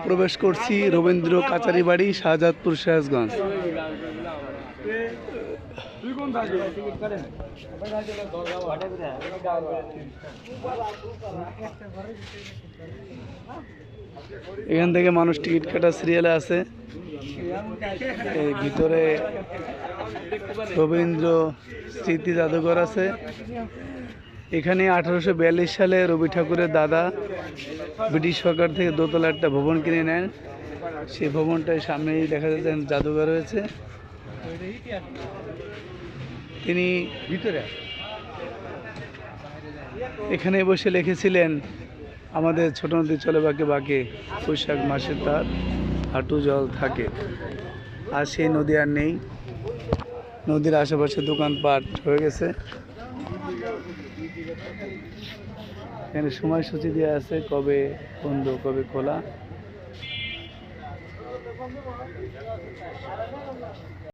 প্রবেশ করছি রবীন্দ্র কাচারি বাড়ি, শাহজাদপুর, সিরাজগঞ্জ। এখান থেকে মানুষ টিকিট কাটা সিরিয়ালে আছে। এই ভিতরে রবীন্দ্র স্মৃতি জাদুঘর আছে। এখানে 1842 সালে রবি ঠাকুরের দাদা ব্রিটিশ সরকার থেকে দোতলা একটা ভবন কিনে নেন। সেই ভবনটার সামনেই দেখা যাচ্ছে জাদুঘর রয়েছে। তিনি ভিতরে এখানে বসে লিখেছিলেন, আমাদের ছোট নদী চলে বাঁকে বাঁকে, বৈশাখ মাসে তার হাঁটু জল থাকে। আর সেই নদী আর নেই। নদীর আশেপাশে দোকানপাট হয়ে গেছে। এখানে সময়সূচি দেওয়া আছে, কবে বন্ধ কবে খোলা।